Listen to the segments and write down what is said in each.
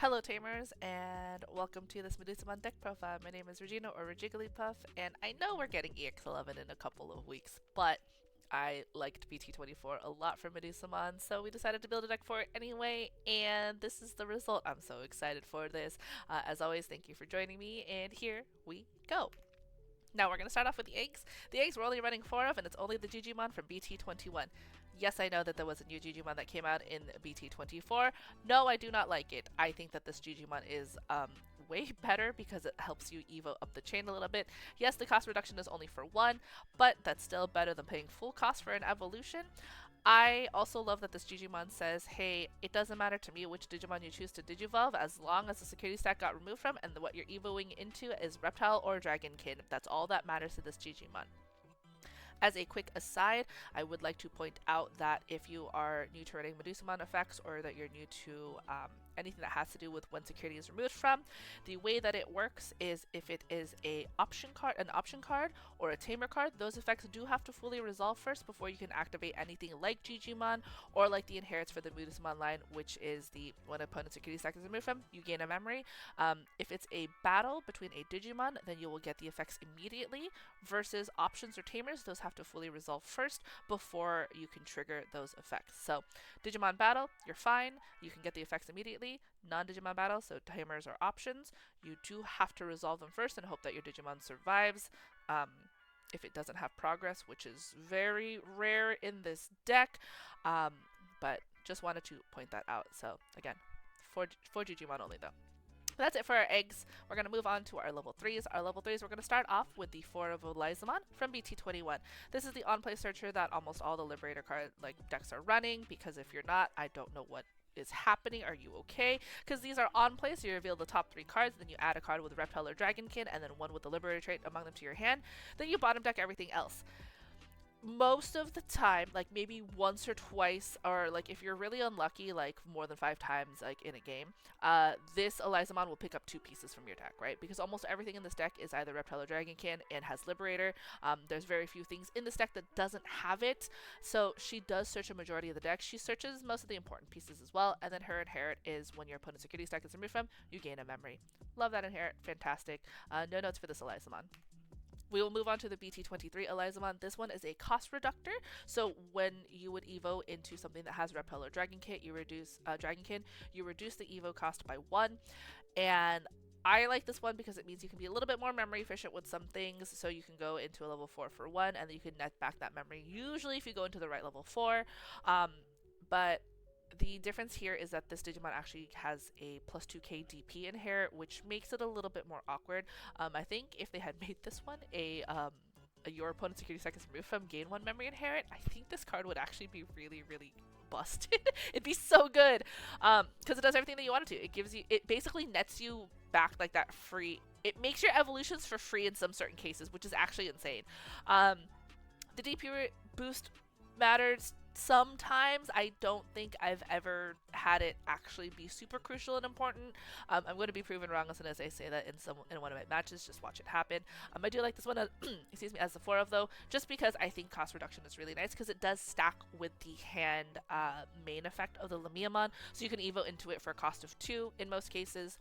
Hello Tamers, and welcome to this Medusamon deck profile. My name is Regina or Regigglypuff, and I know we're getting EX11 in a couple of weeks, but I liked BT24 a lot from Medusamon, so we decided to build a deck for it anyway, and this is the result. I'm so excited for this. As always, thank you for joining me, and here we go. Now we're going to start off with the eggs. The eggs we're only running 4 of, and it's only the Gigimon from BT21. Yes, I know that there was a new Gigimon that came out in BT24. No, I do not like it. I think that this Gigimon is way better because it helps you evo up the chain a little bit. Yes, the cost reduction is only for 1, but that's still better than paying full cost for an evolution. I also love that this Digimon says, hey, it doesn't matter to me which Digimon you choose to Digivolve as long as the security stack got removed from and what you're evoing into is Reptile or Dragonkin. That's all that matters to this Digimon. As a quick aside, I would like to point out that if you are new to running Medusamon effects or that you're new to anything that has to do with when security is removed from, the way that it works is if it is an option card or a tamer card, those effects do have to fully resolve first before you can activate anything like Gigimon or like the inherits for the Medusamon line, which is the when opponent security stack is removed from, you gain a memory. If it's a battle between a Digimon, then you will get the effects immediately, versus options or tamers, those have to fully resolve first before you can trigger those effects. So Digimon battle, you're fine, you can get the effects immediately. Non-Digimon battle, so tamers or options, you do have to resolve them first and hope that your Digimon survives. If it doesn't have progress, which is very rare in this deck, but just wanted to point that out. So again, for Digimon only though. That's it for our eggs. We're going to move on to our level 3s. Our level 3s, we're going to start off with the 4 of Elizamon from BT21. This is the on-play searcher that almost all the Liberator card decks are running, because if you're not, I don't know what is happening. Are you okay? Because these are on play, so you reveal the top 3 cards, then you add a card with Reptile or Dragonkin, and then one with the Liberator trait among them to your hand. Then you bottom deck everything else. Most of the time, like maybe once or twice, or like if you're really unlucky, like more than 5 times like in a game, this Elizamon will pick up 2 pieces from your deck, right? Because almost everything in this deck is either Reptile or Dragonkin and has Liberator. There's very few things in this deck that doesn't have it, so she does search a majority of the deck. She searches most of the important pieces as well, and then her inherit is when your opponent's security stack is removed from, you gain a memory. Love that inherit, fantastic. No notes for this Elizamon. We will move on to the BT23 Elizamon. This one is a cost reductor. So when you would evo into something that has Reptile or Dragonkin, you reduce the evo cost by 1. And I like this one because it means you can be a little bit more memory efficient with some things. So you can go into a level 4 for 1, and then you can net back that memory. Usually if you go into the right level 4, but the difference here is that this Digimon actually has a plus 2k DP inherit, which makes it a little bit more awkward. I think if they had made this one a your opponent's security stack is removed from gain 1 memory inherit, I think this card would actually be really, really busted. It'd be so good because it does everything that you want it to. It basically nets you back like that free. It makes your evolutions for free in some certain cases, which is actually insane. The DP boost matters sometimes. I don't think I've ever had it actually be super crucial and important. I'm going to be proven wrong as soon as I say that in one of my matches. Just watch it happen. I do like this one, excuse me, as the 4 of though, just because I think cost reduction is really nice because it does stack with the hand main effect of the Lamiamon, so you can evo into it for a cost of 2 in most cases.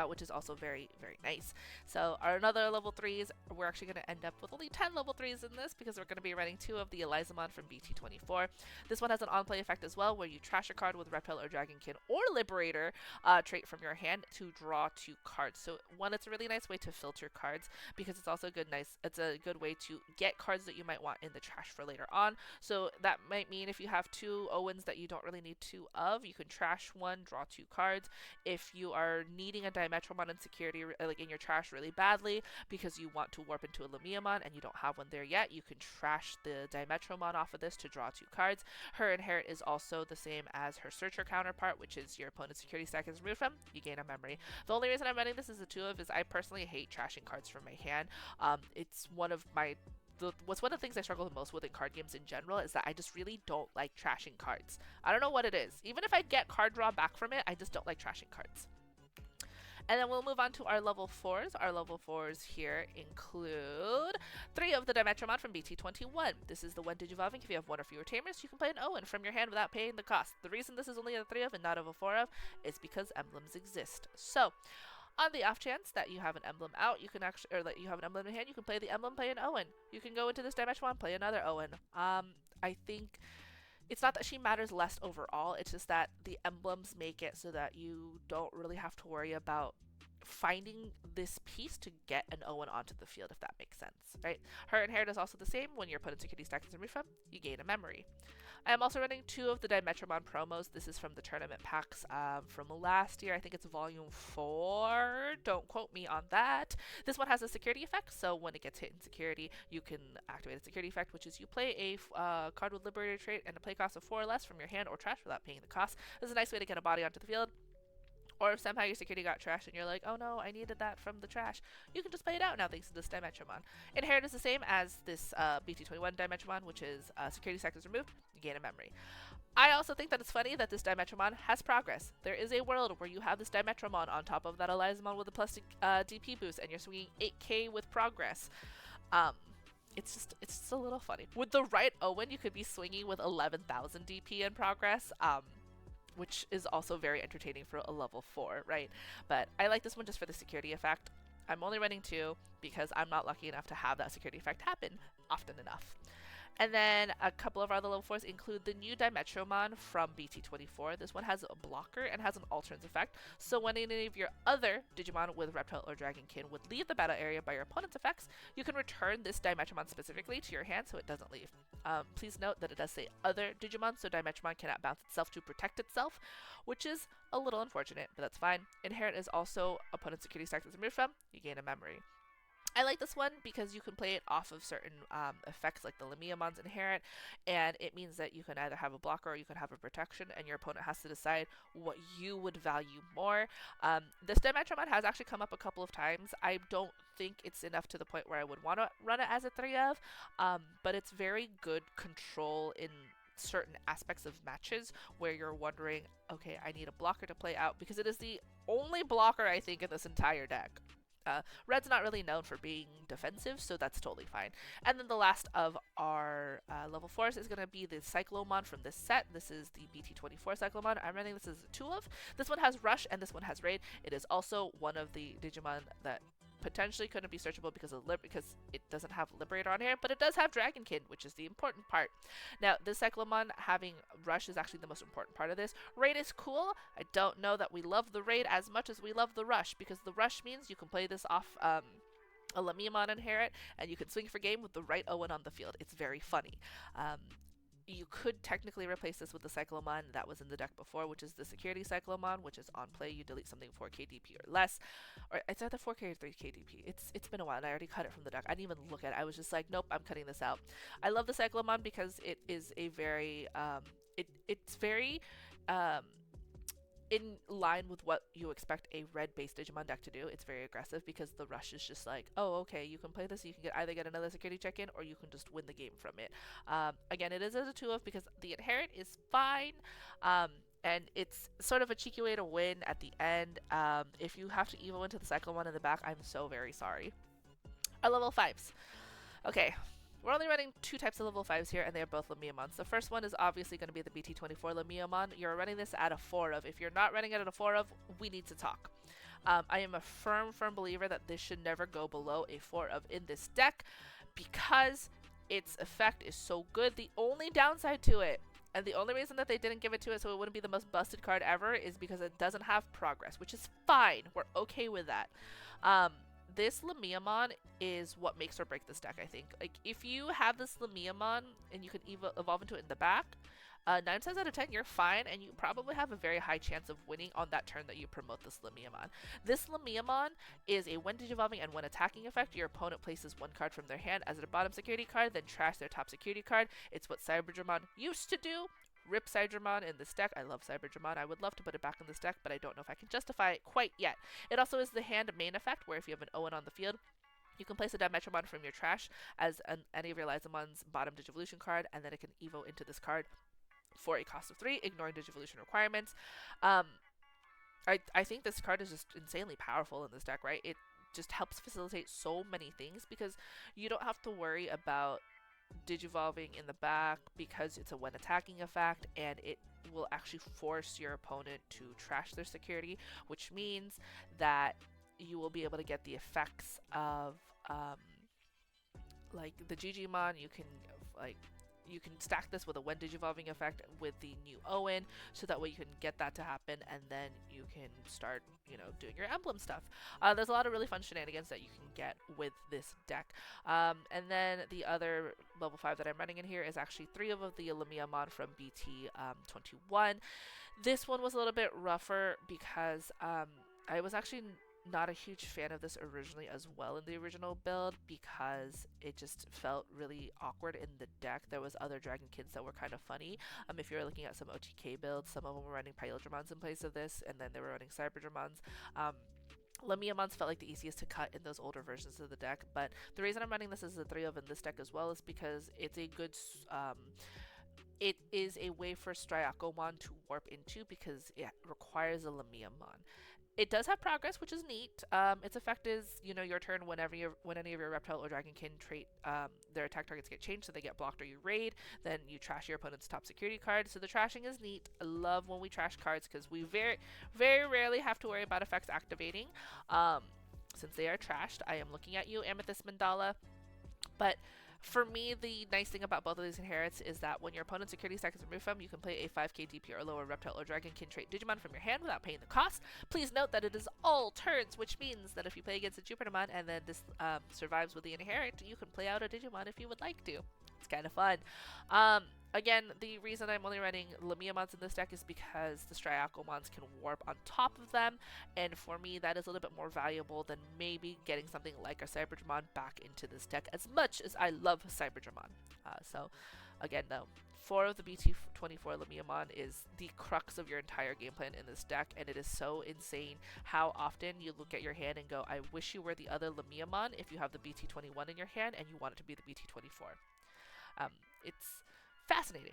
Which is also very, very nice. So our another level 3s, we're actually going to end up with only 10 level 3s in this because we're going to be running 2 of the Elizamon from BT24. This one has an on-play effect as well, where you trash a card with Reptile or Dragonkin or Liberator trait from your hand to draw 2 cards. So one, it's a really nice way to filter cards because it's also it's a good way to get cards that you might want in the trash for later on. So that might mean if you have 2 Owens that you don't really need 2 of, you can trash 1, draw 2 cards. If you are needing a Dimetromon in security, like in your trash really badly because you want to warp into a Lamiamon and you don't have one there yet, you can trash the Dimetromon off of this to draw 2 cards. Her inherit is also the same as her searcher counterpart, which is your opponent's security stack is removed from, you gain a memory. The only reason I'm running this as a 2 of is I personally hate trashing cards from my hand. It's one of my what's one of the things I struggle the most with in card games in general is that I just really don't like trashing cards. I don't know what it is. Even if I get card draw back from it, I just don't like trashing cards. And then we'll move on to our level 4s. Our level 4s here include 3 of the Dimetromon from BT21. This is the one Digivolving. If you have 1 or fewer Tamers, you can play an Owen from your hand without paying the cost. The reason this is only a 3 of and not of a 4 of is because emblems exist. So, on the off chance that you have an emblem out, you can actually, or that you have an emblem in hand, you can play the emblem, play an Owen. You can go into this Dimetromon, play another Owen. I think it's not that she matters less overall, it's just that the emblems make it so that you don't really have to worry about finding this piece to get an Owen onto the field, if that makes sense, right? Her inherit is also the same. When you're put in security stack and removed from, you gain a memory. I am also running 2 of the Dimetromon promos. This is from the tournament packs from last year. I think it's volume 4. Don't quote me on that. This one has a security effect, so when it gets hit in security, you can activate a security effect, which is you play a card with Liberator trait and a play cost of 4 or less from your hand or trash without paying the cost. This is a nice way to get a body onto the field. Or if somehow your security got trashed and you're like, oh no, I needed that from the trash, you can just play it out now thanks to this Dimetromon. Inherit is the same as this BT21 Dimetromon, which is security stack is removed, you gain a memory. I also think that it's funny that this Dimetromon has progress. There is a world where you have this Dimetromon on top of that Elizamon with a plus DP boost and you're swinging 8k with progress. It's just a little funny. With the right Owen, you could be swinging with 11,000 DP in progress. Which is also very entertaining for a level 4, right? But I like this one just for the security effect. I'm only running 2 because I'm not lucky enough to have that security effect happen often enough. And then a couple of our other level 4s include the new Dimetromon from BT24. This one has a blocker and has an alternate effect. So when any of your other Digimon with Reptile or Dragonkin would leave the battle area by your opponent's effects, you can return this Dimetromon specifically to your hand so it doesn't leave. Please note that it does say other Digimon, so Dimetromon cannot bounce itself to protect itself, which is a little unfortunate, but that's fine. Inherit is also opponent's security stack that's removed from, you gain a memory. I like this one because you can play it off of certain effects like the Lamiamon's inherit, and it means that you can either have a blocker or you can have a protection, and your opponent has to decide what you would value more. This Dimetromon has actually come up a couple of times. I don't think it's enough to the point where I would want to run it as a 3 of, but it's very good control in certain aspects of matches where you're wondering, okay, I need a blocker to play out, because it is the only blocker I think in this entire deck. Red's not really known for being defensive, so that's totally fine. And then the last of our level 4s is going to be the Cyclonemon from this set. This is the BT24 Cyclonemon. I'm running this as a 2 of. This one has Rush and this one has Raid. It is also one of the Digimon that potentially couldn't be searchable because it doesn't have Liberator on here, but it does have Dragonkin, which is the important part. Now, this Cyclonemon having Rush is actually the most important part of this. Raid is cool. I don't know that we love the Raid as much as we love the Rush, because the Rush means you can play this off a Lamiamon inherit, and you can swing for game with the right Owen on the field. It's very funny. You could technically replace this with the Cyclonemon that was in the deck before, which is the Security Cyclonemon, which is on play. You delete something 4k DP or less. Or it's either 4k or 3k DP. It's been a while, and I already cut it from the deck. I didn't even look at it. I was just like, nope, I'm cutting this out. I love the Cyclonemon because it is a very, it's very, in line with what you expect a red-based Digimon deck to do. It's very aggressive because the Rush is just like, oh, okay, you can play this, you can either get another security check-in, or you can just win the game from it. Again, it is as a 2 of because the inherit is fine, and it's sort of a cheeky way to win at the end. If you have to evo into the Cyclonemon in the back, I'm so very sorry. Our level 5s. Okay. We're only running 2 types of level 5s here, and they are both Lamiamons. The first one is obviously going to be the BT24 Lamiamon. You're running this at a 4 of. If you're not running it at a 4 of, we need to talk. I am a firm believer that this should never go below a 4 of in this deck because its effect is so good. The only downside to it, and the only reason that they didn't give it to it so it wouldn't be the most busted card ever, is because it doesn't have progress, which is fine. We're okay with that. This Lamiamon is what makes or break this deck, I think. Like, if you have this Lamiamon and you can evolve into it in the back, 9 times out of 10, you're fine, and you probably have a very high chance of winning on that turn that you promote this Lamiamon. This Lamiamon is a when Digivolving and when attacking effect. Your opponent places 1 card from their hand as their bottom security card, then trash their top security card. It's what Cyberdramon used to do. Rip Cyberdramon in this deck. I love Cyberdramon. I would love to put it back in this deck, but I don't know if I can justify it quite yet. It also is the hand main effect, where if you have an Owen on the field, you can place a Dimetromon from your trash as any of your Elizamon's bottom Digivolution card, and then it can evo into this card for a cost of 3, ignoring Digivolution requirements. I think this card is just insanely powerful in this deck, right? It just helps facilitate so many things because you don't have to worry about digivolving in the back because it's a when attacking effect, and it will actually force your opponent to trash their security, which means that you will be able to get the effects of like the Gigimon. Like you can stack this with a when digivolving effect with the new Owen, so that way you can get that to happen, and then you can start, doing your emblem stuff. There's a lot of really fun shenanigans that you can get with this deck. And then the other level 5 that I'm running in here is actually 3 of the Lamiamon from BT21. This one was a little bit rougher because I was actually not a huge fan of this originally as well in the original build, because it just felt really awkward in the deck. There was other dragon kids that were kind of funny. If you were looking at some OTK builds, some of them were running Elizamons in place of this, and then they were running Cyberdramons. Lamiamons felt like the easiest to cut in those older versions of the deck, but the reason I'm running this as a 3 of in this deck as well is because it's a good it is a way for Striakomon to warp into, because it requires a Lamiamon. It does have progress, which is neat. Its effect is, your turn when any of your reptile or dragonkin trait, their attack targets get changed, so they get blocked or you raid. Then you trash your opponent's top security card. So the trashing is neat. I love when we trash cards because we very, very rarely have to worry about effects activating. Since they are trashed, I am looking at you, Amethyst Mandala. But for me, the nice thing about both of these inherits is that when your opponent's security stack is removed from, you can play a 5k DP or lower reptile or dragonkin trait Digimon from your hand without paying the cost. Please note that it is all turns, which means that if you play against a Jupitermon and then this survives with the inherit, you can play out a Digimon if you would like to. It's kind of fun. Again, the reason I'm only running Lamiamons in this deck is because the Striakomons can warp on top of them, and for me that is a little bit more valuable than maybe getting something like a Cyberdramon back into this deck, as much as I love Cyberdramon. So again though, 4 of the BT24 Lamiamon is the crux of your entire game plan in this deck, and it is so insane how often you look at your hand and go, I wish you were the other Lamiamon if you have the BT21 in your hand and you want it to be the BT24. It's fascinating.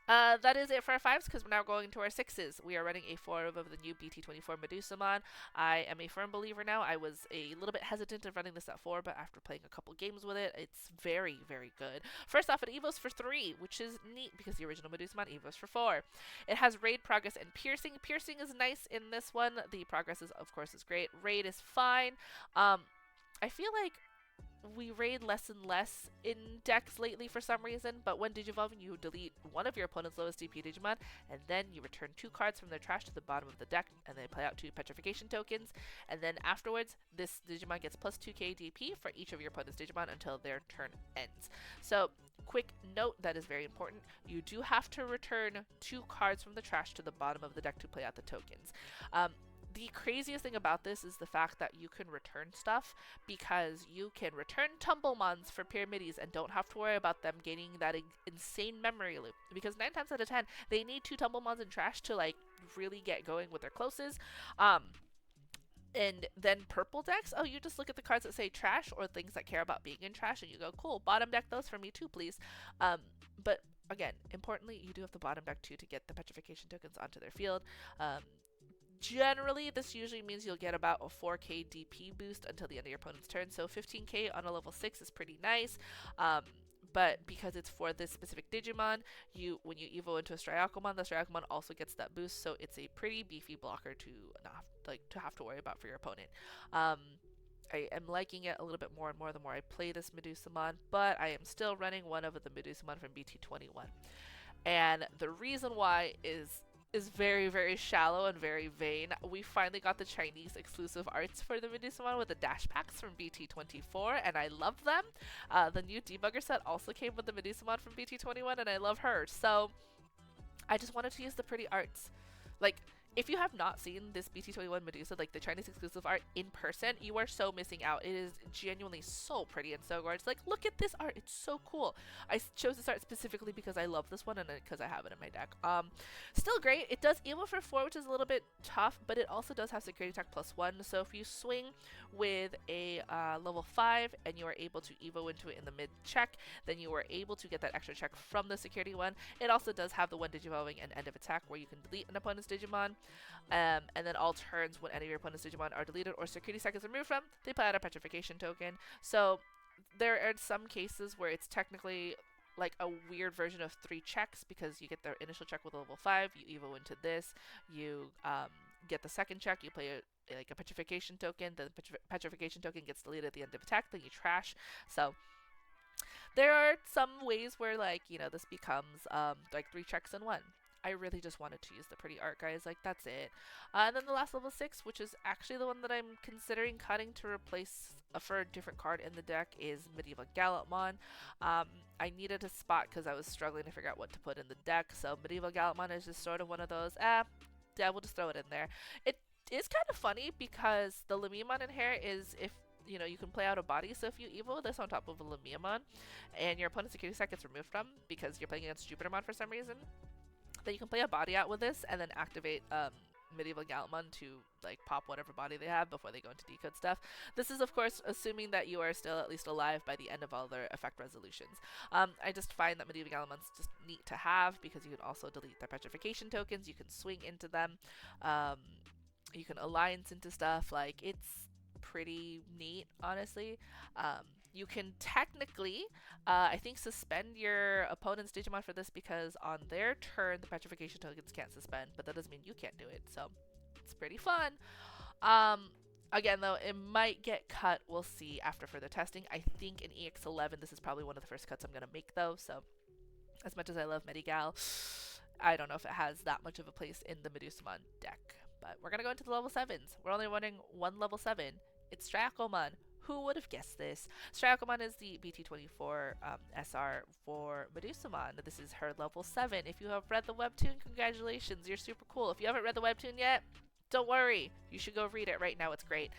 That is it for our 5s, because we're now going to our 6s. We are running a 4 of the new BT24 Medusamon. I am a firm believer now. I was a little bit hesitant of running this at 4, but after playing a couple games with it, it's very, very good. First off, it evos for 3, which is neat because the original Medusamon evos for 4. It has raid, progress, and piercing. Piercing is nice in this one. The progress is, of course, is great. Raid is fine. I feel like we raid less and less in decks lately for some reason, but when digivolving, you delete one of your opponent's lowest DP Digimon, and then you return 2 cards from their trash to the bottom of the deck, and they play out 2 petrification tokens, and then afterwards, this Digimon gets plus 2k DP for each of your opponent's Digimon until their turn ends. So, quick note that is very important, you do have to return 2 cards from the trash to the bottom of the deck to play out the tokens. The craziest thing about this is the fact that you can return stuff, because you can return Tumblemons for Pyramides and don't have to worry about them gaining that insane memory loop, because 9 times out of 10 they need 2 Tumblemons in trash to like really get going with their closes. And then purple decks, oh, you just look at the cards that say trash or things that care about being in trash and you go, cool, bottom deck those for me too, please. But again, importantly, you do have the bottom deck too to get the petrification tokens onto their field. Generally, this usually means you'll get about a 4k DP boost until the end of your opponent's turn, so 15k on a level 6 is pretty nice. But because it's for this specific Digimon, when you evo into a Striakomon, the Striakomon also gets that boost, so it's a pretty beefy blocker to not have to worry about for your opponent. I am liking it a little bit more and more the more I play this Medusamon, but I am still running one of the Medusamon from BT21. And the reason why is very, very shallow and very vain. We finally got the Chinese exclusive arts for the Medusamon with the dash packs from BT24, and I love them. The new debugger set also came with the Medusamon from BT21, and I love her. So I just wanted to use the pretty arts. Like, if you have not seen this BT21 Medusa, like the Chinese exclusive art in person, you are so missing out. It is genuinely so pretty and so gorgeous. Like, look at this art. It's so cool. I chose this art specifically because I love this one and because I have it in my deck. Still great. It does evo for 4, which is a little bit tough, but it also does have security attack +1. So if you swing with a level 5 and you are able to evo into it in the mid check, then you are able to get that extra check from the security one. It also does have the one digivolving and end of attack where you can delete an opponent's Digimon. And then all turns when any of your opponent's Digimon are deleted or security seconds removed from, they play out a petrification token. So there are some cases where it's technically like a weird version of 3 checks, because you get the initial check with a level 5, you evo into this, you get the second check, you play like a petrification token, the petrification token gets deleted at the end of attack, then you trash. So there are some ways where, like, you know, this becomes like 3 checks in 1. I really just wanted to use the pretty art, guys. Like, that's it. And then the last level 6, which is actually the one that I'm considering cutting to replace for a different card in the deck, is Medieval Gallantmon. I needed a spot because I was struggling to figure out what to put in the deck. So Medieval Gallantmon is just sort of one of those, yeah, we'll just throw it in there. It is kind of funny because the Lamiamon in here is, if you know, you can play out a body, so if you evo this on top of a Lamiamon and your opponent's security set gets removed from because you're playing against Jupitermon for some reason, then you can play a body out with this and then activate Medieval Gallantmon to like pop whatever body they have before they go into decode stuff. This is of course assuming that you are still at least alive by the end of all their effect resolutions. I just find that Medieval Gallantmon's just neat to have because you can also delete their petrification tokens, you can swing into them, you can alliance into stuff. Like, it's pretty neat, honestly. You can technically, I think, suspend your opponent's Digimon for this, because on their turn, the petrification tokens can't suspend, but that doesn't mean you can't do it, so it's pretty fun. Again, though, it might get cut. We'll see after further testing. I think in EX11, this is probably one of the first cuts I'm going to make, though, so as much as I love Medigal, I don't know if it has that much of a place in the Medusamon deck. But we're going to go into the level 7s. We're only running one level 7. It's Cyclonemon. Who would have guessed this? Cyclonemon is the BT24 SR for Medusamon. This is her level 7. If you have read the webtoon, congratulations, you're super cool. If you haven't read the webtoon yet, don't worry, you should go read it right now, it's great.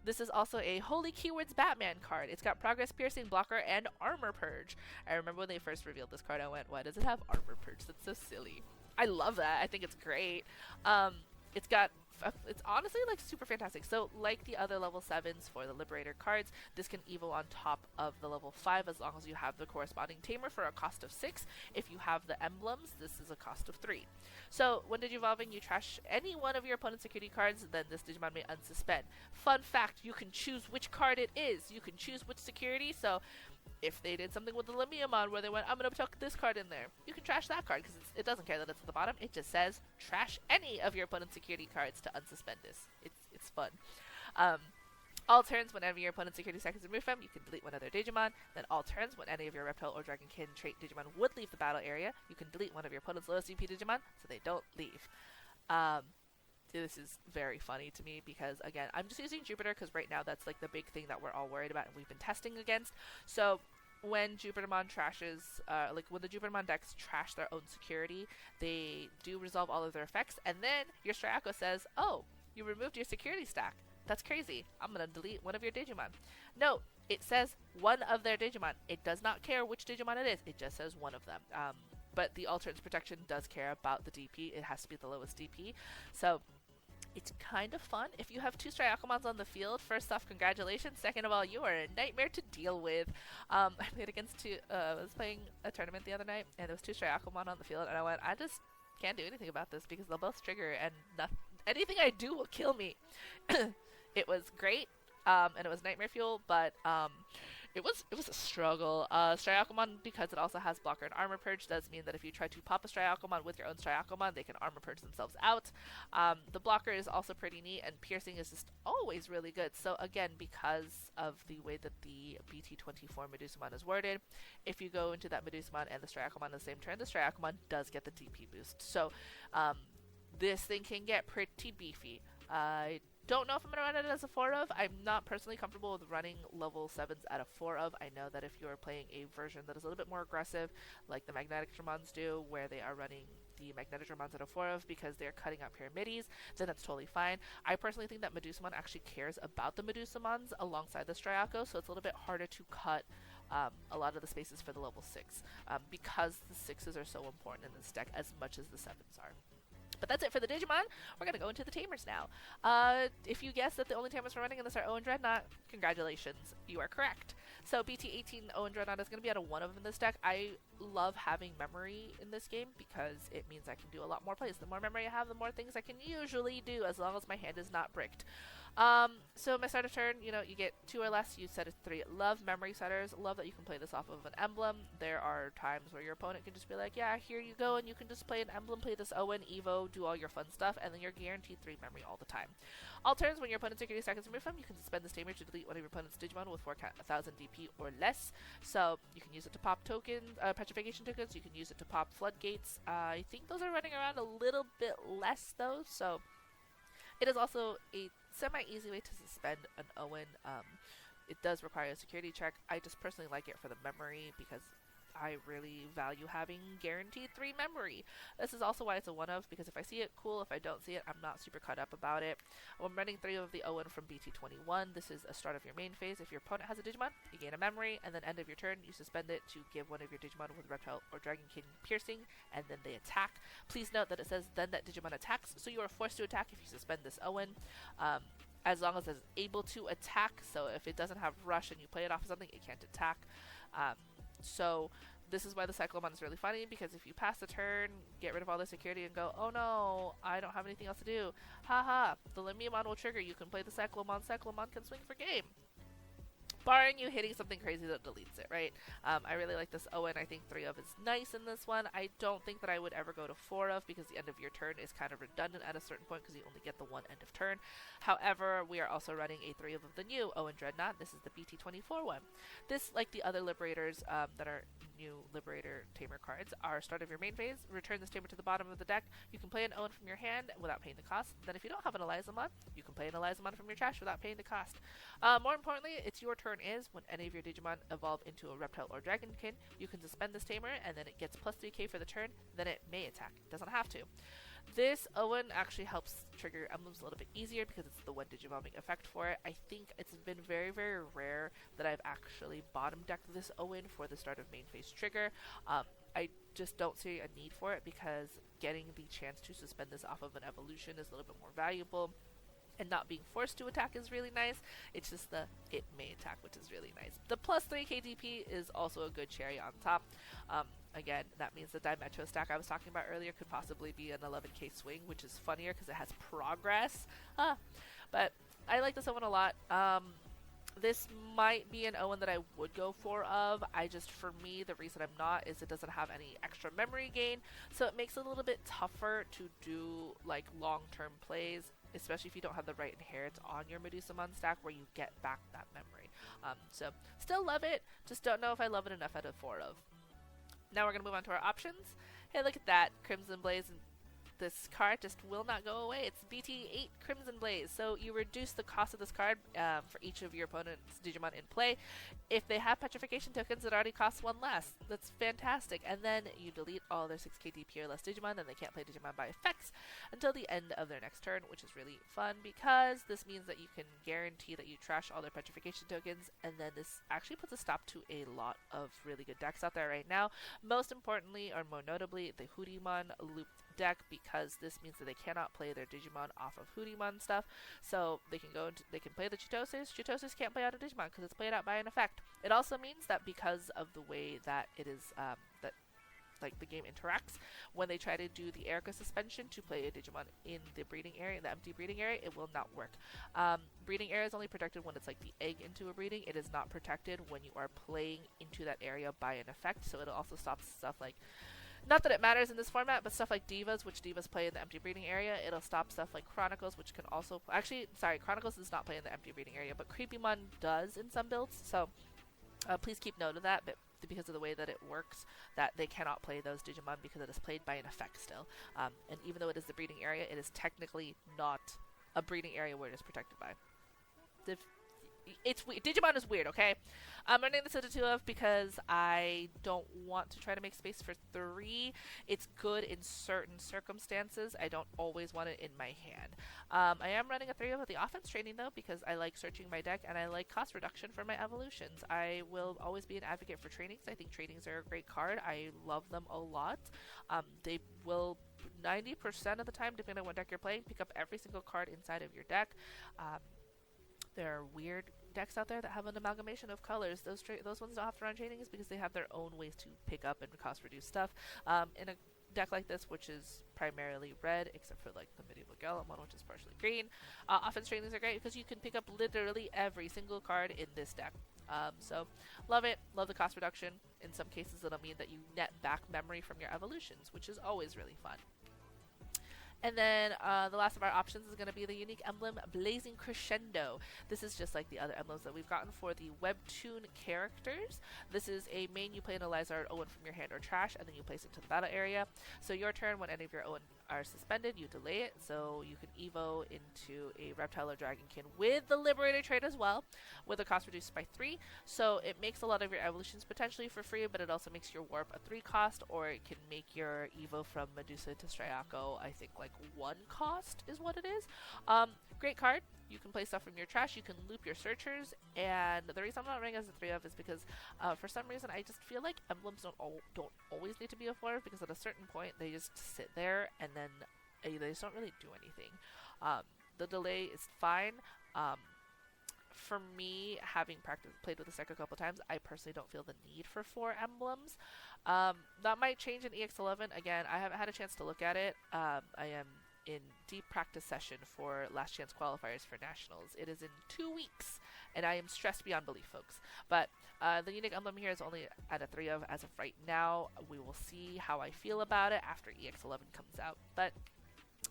This is also a Holy Keywords Batman card. It's got Progress Piercing, Blocker, and Armor Purge. I remember when they first revealed this card, I went, why does it have Armor Purge? That's so silly. I love that. I think it's great. It's honestly like super fantastic. So like the other level 7s for the Liberator cards, this can evo on top of the level 5 as long as you have the corresponding Tamer for a cost of 6. If you have the emblems, this is a cost of 3. So when Digivolving, you trash any one of your opponent's security cards, then this Digimon may unsuspend. Fun fact, you can choose which card it is. You can choose which security, so if they did something with the Lamiamon where they went, I'm going to chuck this card in there, you can trash that card because it doesn't care that it's at the bottom. It just says trash any of your opponent's security cards to unsuspend this. It's fun. All turns, whenever your opponent's security seconds removed from, you can delete one of their Digimon. Then all turns, when any of your Reptile or Dragonkin trait Digimon would leave the battle area, you can delete one of your opponent's lowest VP Digimon so they don't leave. This is very funny to me because, again, I'm just using Jupiter because right now that's like the big thing that we're all worried about and we've been testing against. So when Jupitermon trashes, like when the Jupitermon decks trash their own security, they do resolve all of their effects, and then your Strayako says, oh, you removed your security stack. That's crazy. I'm going to delete one of your Digimon. No, it says one of their Digimon. It does not care which Digimon it is. It just says one of them. But the Alternates Protection does care about the DP. It has to be the lowest DP. So it's kind of fun. If you have 2 Stryakomons on the field, first off, congratulations. Second of all, you are a nightmare to deal with. I played against 2, I was playing a tournament the other night, and there was 2 Stryakomon on the field, and I went, I just can't do anything about this because they'll both trigger, and anything I do will kill me. It was great, and it was nightmare fuel, but it was a struggle. Stryakomon, because it also has Blocker and Armor Purge, does mean that if you try to pop a Stryakomon with your own Stryakomon, they can Armor Purge themselves out. The Blocker is also pretty neat, and Piercing is just always really good. So again, because of the way that the BT24 Medusamon is worded, if you go into that Medusamon and the Stryakomon on the same turn, the Stryakomon does get the DP boost. So this thing can get pretty beefy. I don't know if I'm going to run it as a 4 of. I'm not personally comfortable with running level 7s at a 4 of. I know that if you are playing a version that is a little bit more aggressive, like the Magnetictromons do, where they are running the Magnetictromons at a 4 of because they're cutting out Pyramides, then that's totally fine. I personally think that Medusamon actually cares about the Medusamons alongside the Strayako, so it's a little bit harder to cut a lot of the spaces for the level 6 because the 6s are so important in this deck as much as the 7s are. But that's it for the Digimon. We're going to go into the Tamers now. If you guess that the only Tamers we're running in this are Owen Dreadnought, congratulations, you are correct. So BT18 Owen Dreadnought is going to be out of one of them in this deck. I love having memory in this game because it means I can do a lot more plays. The more memory I have, the more things I can usually do, as long as my hand is not bricked. So my start of turn, you know, you get 2 or less, you set a 3. Love memory setters, love that you can play this off of an emblem. There are times where your opponent can just be like, yeah, here you go, and you can just play an emblem, play this Owen, Evo, do all your fun stuff, and then you're guaranteed 3 memory all the time. All turns, when your opponent's security seconds removed from, you can suspend this tamer to delete one of your opponent's Digimon with 4,000 DP or less. So you can use it to pop tokens, petrification tokens, you can use it to pop floodgates. I think those are running around a little bit less though, so it is also a semi-easy way to suspend an Owen. It does require a security check. I just personally like it for the memory because I really value having guaranteed 3 memory. This is also why it's a one-of, because if I see it, cool. If I don't see it, I'm not super caught up about it. I'm running 3 of the Owen from BT21. This is a start of your main phase. If your opponent has a Digimon, you gain a memory, and then end of your turn, you suspend it to give one of your Digimon with Reptile or Dragon King piercing, and then they attack. Please note that it says then that Digimon attacks, so you are forced to attack if you suspend this Owen. As long as it's able to attack, so if it doesn't have rush and you play it off of something, it can't attack. So this is why the Cyclonemon is really funny, because if you pass the turn, get rid of all the security and go, oh no, I don't have anything else to do. Haha, the Lamiamon will trigger, you can play the Cyclonemon can swing for game. Barring you hitting something crazy that deletes it, right? I really like this Owen. I think 3 of is nice in this one. I don't think that I would ever go to 4 of, because the end of your turn is kind of redundant at a certain point because you only get the 1 end of turn. However, we are also running a 3 of the new Owen Dreadnought. This is the BT24 one. This, like the other Liberators that are new Liberator Tamer cards, are start of your main phase. Return this Tamer to the bottom of the deck. You can play an Owen from your hand without paying the cost. Then if you don't have an Elizamon, you can play an Elizamon from your trash without paying the cost. More importantly, it's your turn is when any of your Digimon evolve into a Reptile or Dragonkin, you can suspend this Tamer, and then it gets plus 3k for the turn, then it may attack. It doesn't have to. This Owen actually helps trigger emblems a little bit easier because it's the one Digivolving effect for it. I think it's been very, very rare that I've actually bottom decked this Owen for the start of main phase trigger. I just don't see a need for it because getting the chance to suspend this off of an evolution is a little bit more valuable. And not being forced to attack is really nice. It's just the it may attack, which is really nice. The plus 3 KDP is also a good cherry on top. Again, that means the Dimetro stack I was talking about earlier could possibly be an 11k swing, which is funnier because it has progress. But I like this Owen a lot. This might be an Owen that I would go for of. For me, the reason I'm not is it doesn't have any extra memory gain, so it makes it a little bit tougher to do like long-term plays, especially if you don't have the right inherits on your Medusamon stack where you get back that memory. So still love it, just don't know if I love it enough out of 4 of. Now we're going to move on to our options. Hey, look at that, Crimson Blaze, and this card just will not go away. It's BT8 Crimson Blaze. So you reduce the cost of this card for each of your opponent's Digimon in play. If they have petrification tokens, it already costs 1 less. That's fantastic. And then you delete all their 6k DP or less Digimon, then they can't play Digimon by effects until the end of their next turn, which is really fun because this means that you can guarantee that you trash all their petrification tokens, and then this actually puts a stop to a lot of really good decks out there right now. Most importantly, or more notably, the Hoodimon looped deck, because this means that they cannot play their Digimon off of Hoodimon stuff, so they can play the Chitoses. Chitoses can't play out a Digimon because it's played out by an effect. It also means that because of the way that it is like the game interacts, when they try to do the Erica suspension to play a Digimon in the breeding area, the empty breeding area, it will not work. Breeding area is only protected when it's like the egg into a breeding. It is not protected when you are playing into that area by an effect, so it'll also stop stuff like, not that it matters in this format, but stuff like Divas, which Divas play in the empty breeding area. It'll stop stuff like Chronicles, which can also... Actually, sorry, Chronicles does not play in the empty breeding area, but Creepymon does in some builds. So please keep note of that, but because of the way that it works, that they cannot play those Digimon because it is played by an effect still. And even though it is the breeding area, it is technically not a breeding area where it is protected by. It's Digimon is weird, okay? I'm running this into 2 of because I don't want to try to make space for 3. It's good in certain circumstances. I don't always want it in my hand. I am running a 3 of with the offense training though, because I like searching my deck and I like cost reduction for my evolutions. I will always be an advocate for trainings. I think trainings are a great card. I love them a lot. They will 90% of the time, depending on what deck you're playing, pick up every single card inside of your deck. They're weird decks out there that have an amalgamation of colors. Those ones don't have to run trainings because they have their own ways to pick up and cost reduce stuff. In a deck like this, which is primarily red, except for like the medieval Galamon, which is partially green, offense trainings are great because you can pick up literally every single card in this deck. So love it, love the cost reduction. In some cases it'll mean that you net back memory from your evolutions, which is always really fun. And then the last of our options is going to be the unique emblem Blazing Crescendo. This is just like the other emblems that we've gotten for the Webtoon characters. This is a main you play an Elizamon Owen from your hand or trash, and then you place it to the battle area. So your turn, when any of your Owen are suspended, you delay it, so you can evo into a reptile or dragonkin with the Liberator trait as well, with a cost reduced by 3. So it makes a lot of your evolutions potentially for free, but it also makes your warp a 3 cost, or it can make your evo from Medusa to Striaco, I think like 1 cost is what it is. Great card. You can play stuff from your trash, you can loop your searchers, and the reason I'm not running as a 3 of is because for some reason I just feel like emblems don't always need to be a 4, because at a certain point they just sit there and then they just don't really do anything. The delay is fine. For me, having played with this deck a couple times, I personally don't feel the need for 4 emblems. That might change in EX11. Again, I haven't had a chance to look at it. I am in deep practice session for last chance qualifiers for nationals. It is in 2 weeks, and I am stressed beyond belief, folks. But the unique emblem here is only at a 3 of as of right now. We will see how I feel about it after EX11 comes out. But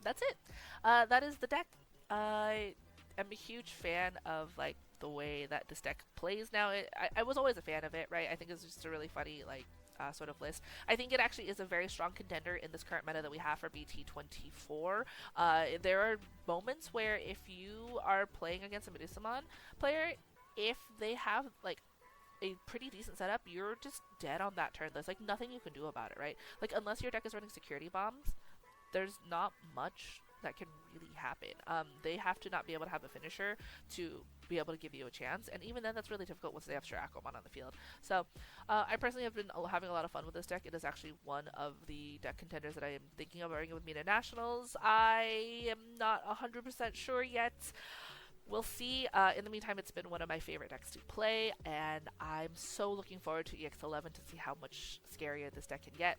that's it. That is the deck. I am a huge fan of like the way that this deck plays now. I was always a fan of it, right? I think it's just a really funny like sort of list. I think it actually is a very strong contender in this current meta that we have for BT24. There are moments where if you are playing against a Medusamon player, if they have like a pretty decent setup, you're just dead on that turn. There's like nothing you can do about it, right? Like unless your deck is running security bombs, there's not much that can really happen. They have to not be able to have a finisher to be able to give you a chance, and even then that's really difficult once they have Striakomon on the field. So I personally have been having a lot of fun with this deck. It is actually one of the deck contenders that I am thinking of bringing with me to nationals. I am not 100% sure yet. We'll see. In the meantime, it's been one of my favorite decks to play, and I'm so looking forward to EX11 to see how much scarier this deck can get.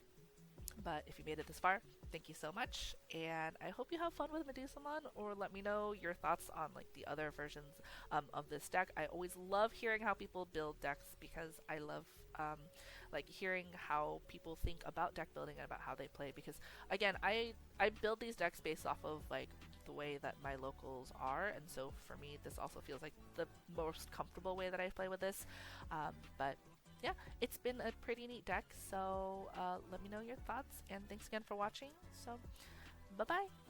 But if you made it this far, thank you so much, and I hope you have fun with Medusamon, or let me know your thoughts on like the other versions of this deck. I always love hearing how people build decks because I love like hearing how people think about deck building and about how they play, because again, I build these decks based off of like the way that my locals are, and so for me this also feels like the most comfortable way that I play with this. But yeah, it's been a pretty neat deck, so let me know your thoughts, and thanks again for watching. So bye bye.